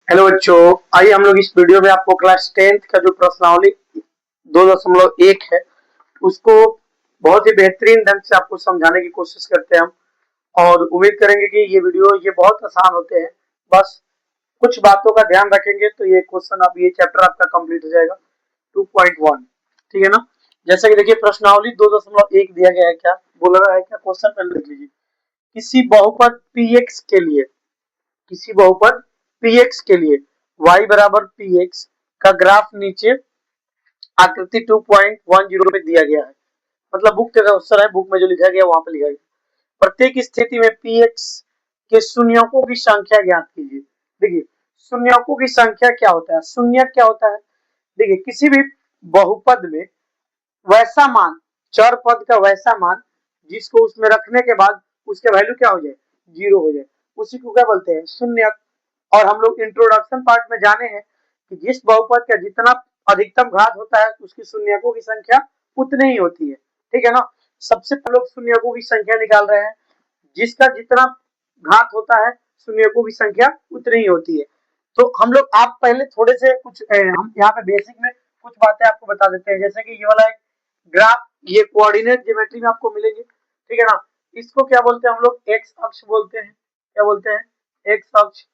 Hello बच्चों, आइए हम लोग इस वीडियो में आपको क्लास 10th का जो प्रश्नावली 2.1 है उसको बहुत ही बेहतरीन ढंग से आपको समझाने की कोशिश करते हैं हम। और उम्मीद करेंगे कि ये वीडियो ये बहुत आसान होते हैं, बस कुछ बातों का ध्यान रखेंगे तो ये क्वेश्चन आप ये चैप्टर आपका कंप्लीट हो जाएगा 2.1। ठीक है ना। जैसे कि देखिए प्रश्नावली 2.1 दिया गया है, क्या बोल रहा है, क्या क्वेश्चन पहले देख लीजिए। किसी बहुपद px के लिए, किसी बहुपद px के लिए y बराबर px का ग्राफ नीचे आकृति 2.10 में दिया गया है। मतलब बुक का क्वेश्चन है, बुक में जो लिखा गया वहां पे लिखा गया प्रत्येक स्थिति में px के शून्यकों की संख्या ज्ञात कीजिए। देखिए शून्यकों की संख्या क्या होता है, शून्य क्या होता है। देखिए किसी भी बहुपद में वैसा मान, चर पद का वैसा मान जिसको उसमें रखने के बाद उसके वैल्यू क्या हो जाए, जीरो हो जाए, उसी को क्या बोलते हैं, शून्य। और हम लोग इंट्रोडक्शन पार्ट में जाने हैं कि जिस बहुपद का जितना अधिकतम घात होता है उसकी शून्यकों की संख्या उतनी ही होती है। ठीक है ना। सबसे पहले लोग शून्यकों की संख्या निकाल रहे हैं, जिसका जितना घात होता है शून्यकों की संख्या उतनी ही होती है। तो हम लोग आप पहले थोड़े से कुछ हम यहाँ पे बेसिक में कुछ बातें आपको बता देते हैं। जैसे कि ये वाला एक ग्राफ, ये कोऑर्डिनेट ज्योमेट्री में आपको मिलेंगे। ठीक है ना। इसको क्या बोलते हैं हम लोग, एक्स अक्ष बोलते हैं। क्या बोलते हैं, एक्स अक्ष।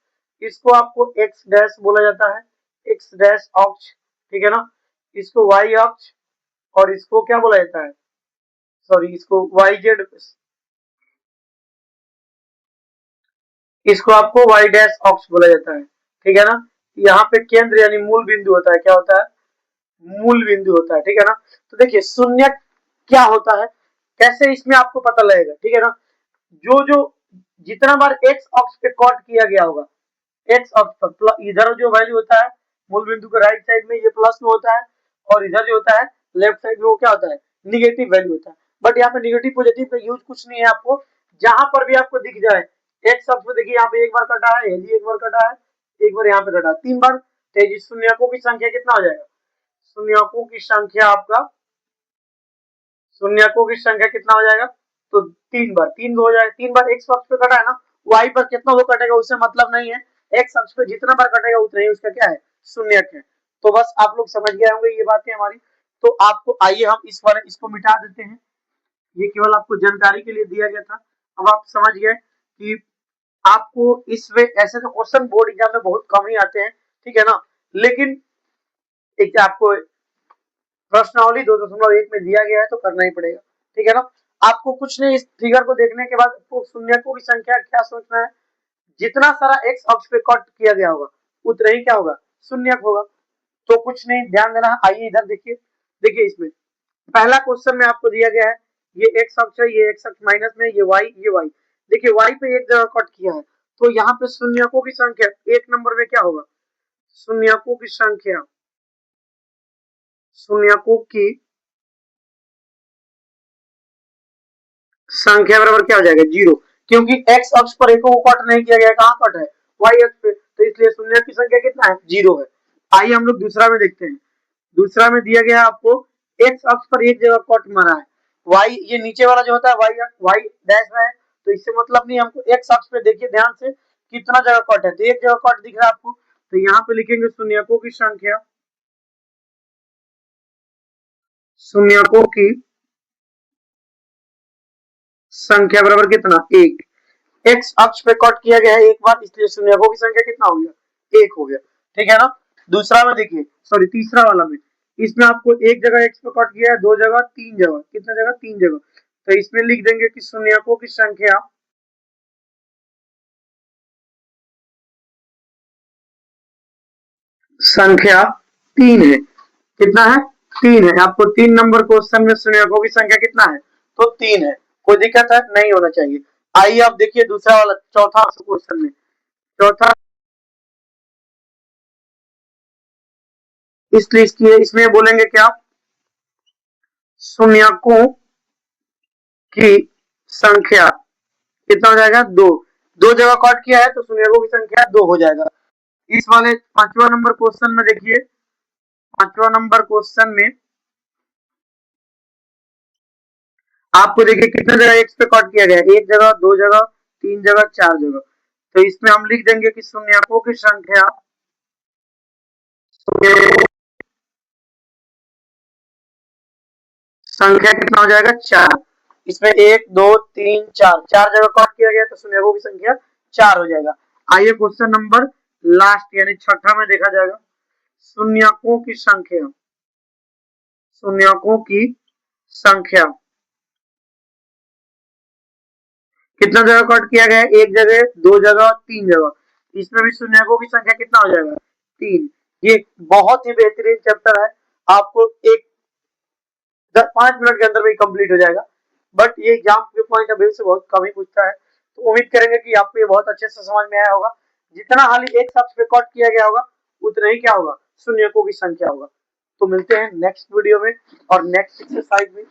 इसको आपको एक्स डैश बोला जाता है, एक्स डैश अक्ष। ठीक है ना। इसको वाई अक्ष, और इसको क्या बोला जाता है, सॉरी इसको वाई जेड, इसको आपको वाई डैश अक्ष बोला जाता है। ठीक है ना। यहाँ पे केंद्र यानी मूल बिंदु होता है, क्या होता है, मूल बिंदु होता है। ठीक है ना। तो देखिए शून्य क्या होता है, कैसे इसमें आपको पता लगेगा। ठीक है ना। जो जो जितना बार एक्स अक्ष पे कट किया गया होगा, एक्स अक्ष पर इधर जो वैल्यू होता है मूल बिंदु के राइट साइड में ये प्लस में होता है, और इधर जो होता है लेफ्ट साइड में वो क्या होता है, निगेटिव वैल्यू होता है। बट यहाँ पे निगेटिव पॉजिटिव का यूज कुछ नहीं है। आपको जहां पर भी आपको दिख जाए एक्स अक्ष पे, देखिए यहाँ पे एक बार कटा है, एक बार कटा है, एक बार यहाँ पे कटा, 3 बार, तो शून्यकों की संख्या कितना हो जाएगा, शून्यकों की संख्या आपका, शून्यकों की संख्या कितना हो जाएगा, तो 3 बार, 3 हो जाएगा। 3 बार एक्स अक्ष पे कटा है ना, वाई पर कितना वो कटेगा उससे मतलब नहीं है, एक्स अक्ष पे जितना बार कटेगा उतना ही उसका क्या है, शून्यक है। तो बस आप लोग समझ गए होंगे ये बातें हमारी। तो आपको आइए हम इस वाले इसको मिटा देते हैं, ये केवल आपको जानकारी के लिए दिया गया था। अब आप समझ गए कि आपको इसमें ऐसे तो क्वेश्चन बोर्ड एग्जाम में बहुत कम ही आते हैं। ठीक है ना। लेकिन एक आपको प्रश्नावली 2.1 में दिया गया है तो करना ही पड़ेगा। ठीक है ना। आपको कुछ नहीं, इस फिगर को देखने के बाद आपको शून्यकों की संख्या क्या सोचना है, जितना सारा एक्स अक्ष पे कट किया गया होगा उतना ही क्या होगा, शून्यक होगा। तो कुछ नहीं, ध्यान देना है। आइए इधर देखिए, देखिए इसमें पहला क्वेश्चन में आपको दिया गया है, ये एक्स अक्ष है, ये एक्स अक्ष माइनस में, ये वाई, ये वाई। देखिए वाई पे एक जगह कट किया है, तो यहाँ पे शून्यकों की संख्या एक नंबर में क्या होगा, शून्यकों की संख्या, शून्यकों की संख्या बराबर क्या हो जाएगा, जीरो। क्योंकि एक्स अक्ष पर एक को कट नहीं किया गया, कहाँ कट है, वाई अक्ष पे, तो इसलिए शून्य की संख्या कितना है, जीरो है। आइए हम लोग दूसरा में देखते हैं। दूसरा में दिया गया है आपको, एक्स अक्ष पर एक जगह कट मारा है, वाई ये नीचे वाला जो होता है वाई, वाई डैश में है, तो इससे मतलब नहीं। हमको एक्स अक्ष पे देखिए ध्यान से कितना जगह कट है, तो एक जगह कट दिख रहा है आपको, तो यहाँ पे लिखेंगे शून्यकों की संख्या, शून्यकों की संख्या बराबर कितना, एक। एक्स अक्ष पे कट किया गया है एक बार, इसलिए शून्यकों की संख्या कितना हो गया, एक हो गया। ठीक है ना। दूसरा में देखिए, सॉरी तीसरा वाला में, इसमें आपको एक जगह एक्स पे कट किया है, दो जगह, तीन जगह, कितना जगह, तीन जगह, तो इसमें लिख देंगे कि शून्यकों की संख्या, संख्या तीन है। कितना है, तीन है। आपको 3 नंबर क्वेश्चन में शून्यकों की संख्या कितना है, तो तीन है। कोई दिक्कत है, नहीं होना चाहिए। आइए आप देखिए दूसरा वाला, चौथा क्वेश्चन में, चौथा इसलिए इसमें बोलेंगे क्या, शून्यकों की संख्या कितना हो जाएगा, दो। दो जगह कट किया है तो शून्यकों की संख्या दो हो जाएगा। इस वाले 5वां नंबर क्वेश्चन में देखिए, 5वां नंबर क्वेश्चन में आपको देखिए कितने जगह एक्स पे कट किया गया है, एक जगह, दो जगह, तीन जगह, चार जगह, तो इसमें हम लिख देंगे कि शून्यकों की संख्या, संख्या कितना हो जाएगा 4। इसमें 1 2 3 4 4 जगह काट किया गया तो शून्यों की संख्या 4 हो जाएगा। आइए क्वेश्चन नंबर लास्ट यानी छठा में देखा जाएगा शून्यकों की संख्या। शून्यकों की संख्या कितना जगह कट किया गया है? 1 जगह, 2 जगह, 3 जगह। इसमें भी शून्यकों की संख्या कितना हो जाएगा? 3। ये बहुत ही बेहतरीन चैप्टर है, आपको एक 5 मिनट के अंदर में कंप्लीट हो जाएगा। बट ये एग्जाम के पॉइंट ऑफ व्यू से बहुत कम ही पूछता है, तो उम्मीद करेंगे कि आपको ये बहुत अच्छे से समझ में आया होगा। जितना हाल एक साथ रिकॉर्ड किया गया होगा उतना ही क्या होगा, शून्यकों की संख्या होगा। तो मिलते हैं नेक्स्ट वीडियो में और नेक्स्ट एक्सरसाइज में।